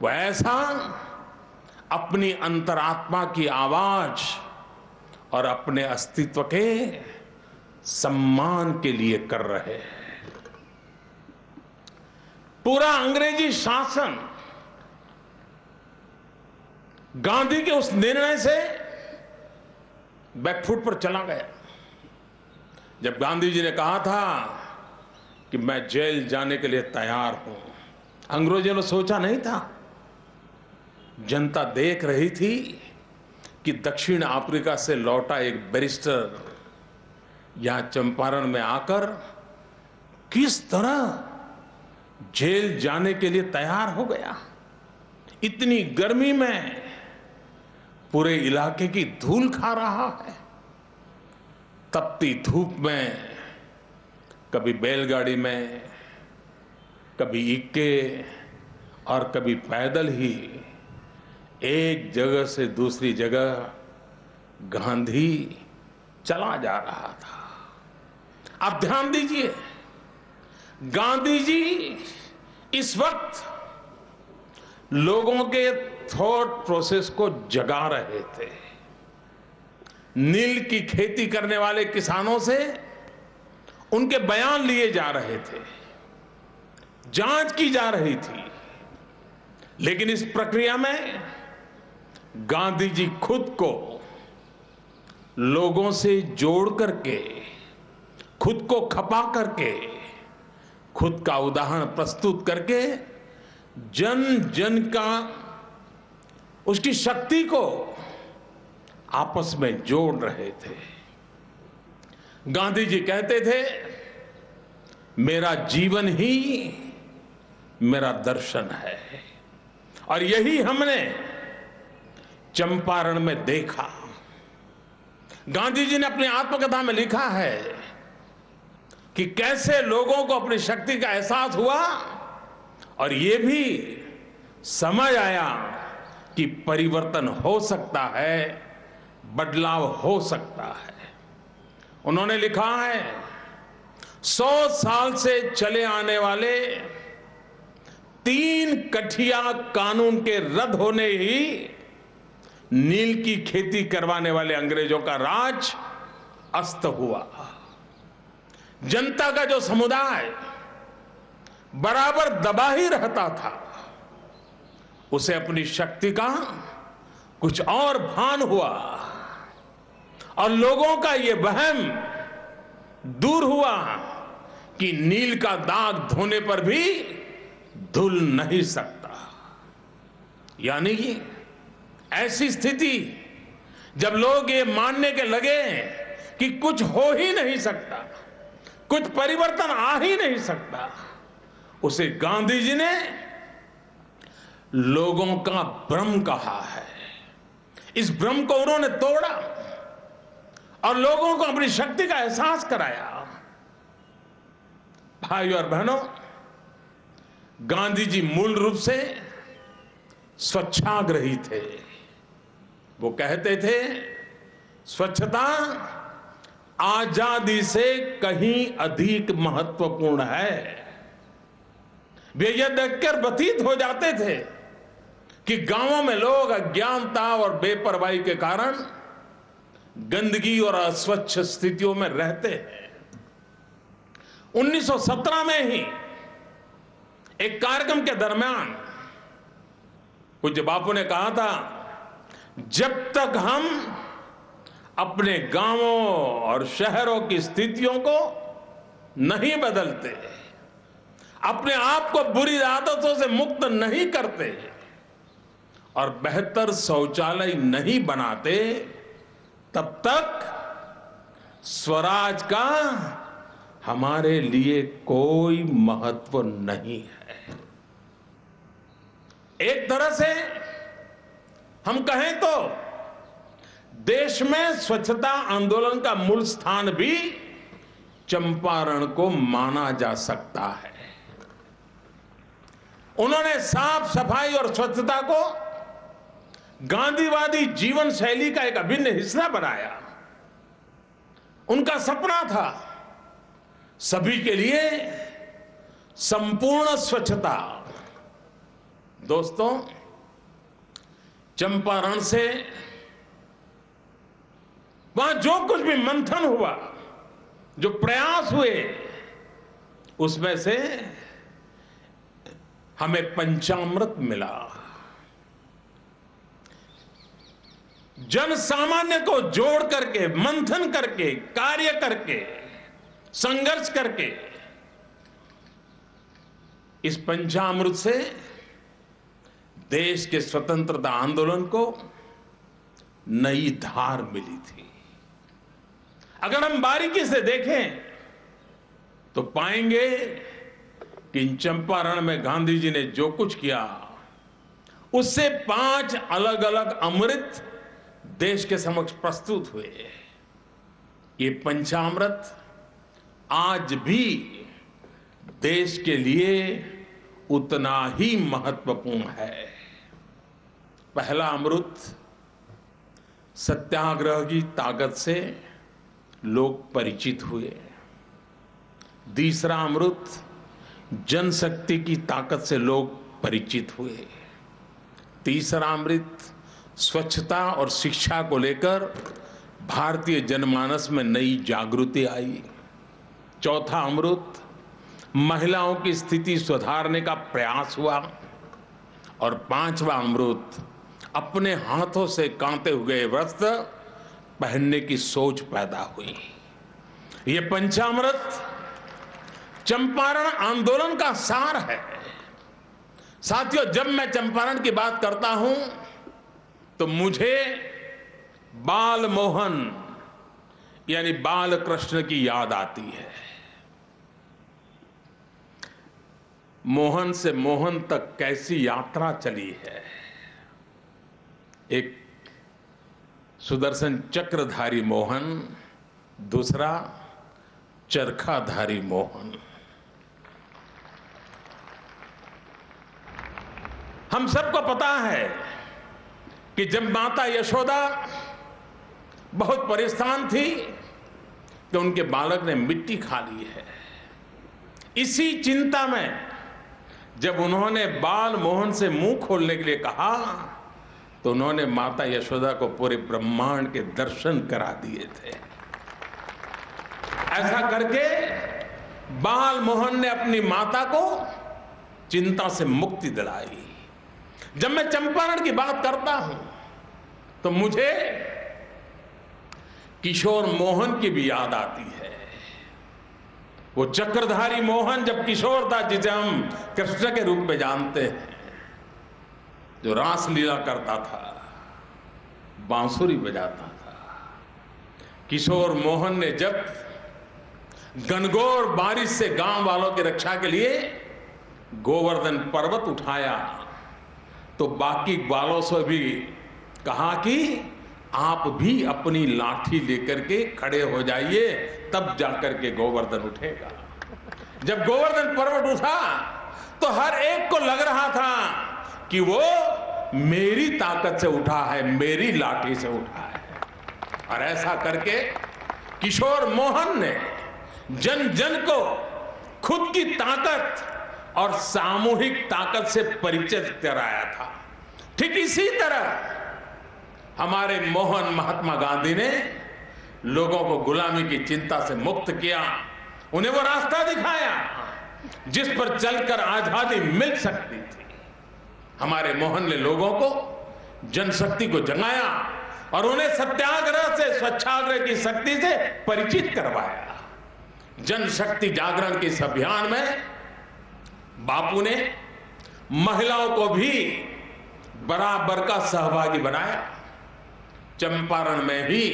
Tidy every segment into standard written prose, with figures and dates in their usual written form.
वो ऐसा अपनी अंतरात्मा की आवाज और अपने अस्तित्व के सम्मान के लिए कर रहे हैं। पूरा अंग्रेजी शासन गांधी के उस निर्णय से बैकफुट पर चला गया। जब गांधी जी ने कहा था कि मैं जेल जाने के लिए तैयार हूं, अंग्रेजों ने सोचा नहीं था। जनता देख रही थी कि दक्षिण अफ्रीका से लौटा एक बैरिस्टर यहां चंपारण में आकर किस तरह जेल जाने के लिए तैयार हो गया। इतनी गर्मी में पूरे इलाके की धूल खा रहा है। तपती धूप में, कभी बैलगाड़ी में, कभी इक्के और कभी पैदल ही एक जगह से दूसरी जगह गांधी चला जा रहा था। आप ध्यान दीजिए, गांधी जी इस वक्त लोगों के थॉट प्रोसेस को जगा रहे थे। नील की खेती करने वाले किसानों से उनके बयान लिए जा रहे थे, जांच की जा रही थी। लेकिन इस प्रक्रिया में गांधी जी खुद को लोगों से जोड़ करके, खुद को खपा करके, खुद का उदाहरण प्रस्तुत करके जन जन का उसकी शक्ति को आपस में जोड़ रहे थे। गांधी जी कहते थे, मेरा जीवन ही मेरा दर्शन है। और यही हमने चंपारण में देखा। गांधी जी ने अपनी आत्मकथा में लिखा है कि कैसे लोगों को अपनी शक्ति का एहसास हुआ और ये भी समझ आया कि परिवर्तन हो सकता है, बदलाव हो सकता है। उन्होंने लिखा है, 100 साल से चले आने वाले 3 कठिया कानून के रद्द होने ही नील की खेती करवाने वाले अंग्रेजों का राज अस्त हुआ। जनता का जो समुदाय बराबर दबा ही रहता था, उसे अपनी शक्ति का कुछ और भान हुआ और लोगों का यह वहम दूर हुआ कि नील का दाग धोने पर भी धुल नहीं सकता। यानी कि ऐसी स्थिति जब लोग ये मानने के लगे कि कुछ हो ही नहीं सकता, कुछ परिवर्तन आ ही नहीं सकता, उसे गांधी जी ने लोगों का भ्रम कहा है। इस भ्रम को उन्होंने तोड़ा और लोगों को अपनी शक्ति का एहसास कराया। भाइयों और बहनों, गांधी जी मूल रूप से स्वच्छाग्रही थे। वो कहते थे, स्वच्छता आजादी से कहीं अधिक महत्वपूर्ण है। वे यह देखकर व्यथित हो जाते थे कि गांवों में लोग अज्ञानता और बेपरवाही के कारण गंदगी और अस्वच्छ स्थितियों में रहते हैं। 1917 में ही एक कार्यक्रम के दरमियान पूज्य बापू ने कहा था, जब तक हम अपने गांवों और शहरों की स्थितियों को नहीं बदलते, अपने आप को बुरी आदतों से मुक्त नहीं करते और बेहतर शौचालय नहीं बनाते, तब तक स्वराज का हमारे लिए कोई महत्व नहीं है। एक तरह से हम कहें तो देश में स्वच्छता आंदोलन का मूल स्थान भी चंपारण को माना जा सकता है। उन्होंने साफ सफाई और स्वच्छता को गांधीवादी जीवन शैली का एक अभिन्न हिस्सा बनाया। उनका सपना था सभी के लिए संपूर्ण स्वच्छता, दोस्तों, चंपारण से वहां जो कुछ भी मंथन हुआ, जो प्रयास हुए, उसमें से हमें पंचामृत मिला। जन सामान्य को जोड़ करके, मंथन करके, कार्य करके, संघर्ष करके इस पंचामृत से देश के स्वतंत्रता आंदोलन को नई धार मिली थी। अगर हम बारीकी से देखें तो पाएंगे कि इन चंपारण में गांधी जी ने जो कुछ किया, उससे 5 अलग अलग अमृत देश के समक्ष प्रस्तुत हुए। ये पंचामृत आज भी देश के लिए उतना ही महत्वपूर्ण है। पहला अमृत सत्याग्रह की ताकत से लोग परिचित हुए। दूसरा अमृत जनशक्ति की ताकत से लोग परिचित हुए। तीसरा अमृत स्वच्छता और शिक्षा को लेकर भारतीय जनमानस में नई जागृति आई। चौथा अमृत महिलाओं की स्थिति सुधारने का प्रयास हुआ। और 5वां अमृत अपने हाथों से कांते हुए वस्त्र पहनने की सोच पैदा हुई। ये पंचामृत चंपारण आंदोलन का सार है। साथियों, जब मैं चंपारण की बात करता हूं तो मुझे बाल मोहन यानी बाल कृष्ण की याद आती है। मोहन से मोहन तक कैसी यात्रा चली है। एक सुदर्शन चक्रधारी मोहन, दूसरा चरखाधारी मोहन। हम सबको पता है कि जब माता यशोदा बहुत परेशान थी तो उनके बालक ने मिट्टी खा ली है। इसी चिंता में जब उन्होंने बाल मोहन से मुंह खोलने के लिए कहा तो उन्होंने माता यशोदा को पूरे ब्रह्मांड के दर्शन करा दिए थे। ऐसा करके बाल मोहन ने अपनी माता को चिंता से मुक्ति दिलाई। जब मैं चंपारण की बात करता हूं तो मुझे किशोर मोहन की भी याद आती है। वो चक्रधारी मोहन जब किशोर था, जिसे हम कृष्ण के रूप में जानते हैं, जो रासलीला करता था, बांसुरी बजाता था। किशोर मोहन ने जब घनघोर बारिश से गांव वालों की रक्षा के लिए गोवर्धन पर्वत उठाया तो बाकी वालों से भी कहा कि आप भी अपनी लाठी लेकर के खड़े हो जाइए, तब जाकर के गोवर्धन उठेगा। जब गोवर्धन पर्वत उठा तो हर एक को लग रहा था कि वो मेरी ताकत से उठा है, मेरी लाठी से उठा है। और ऐसा करके किशोर मोहन ने जन जन को खुद की ताकत और सामूहिक ताकत से परिचय कराया था। ठीक इसी तरह हमारे मोहन महात्मा गांधी ने लोगों को गुलामी की चिंता से मुक्त किया, उन्हें वो रास्ता दिखाया जिस पर चलकर आजादी मिल सकती थी। हमारे मोहन ने लोगों को जनशक्ति को जगाया और उन्हें सत्याग्रह से स्वच्छाग्रह की शक्ति से परिचित करवाया। जनशक्ति जागरण के इस अभियान में बापू ने महिलाओं को भी बराबर का सहभागी बनाया। चंपारण में ही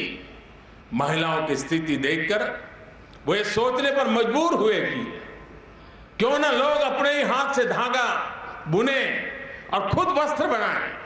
महिलाओं की स्थिति देखकर वो ये सोचने पर मजबूर हुए कि क्यों ना लोग अपने ही हाथ से धागा बुने और खुद वस्त्र बनाएं।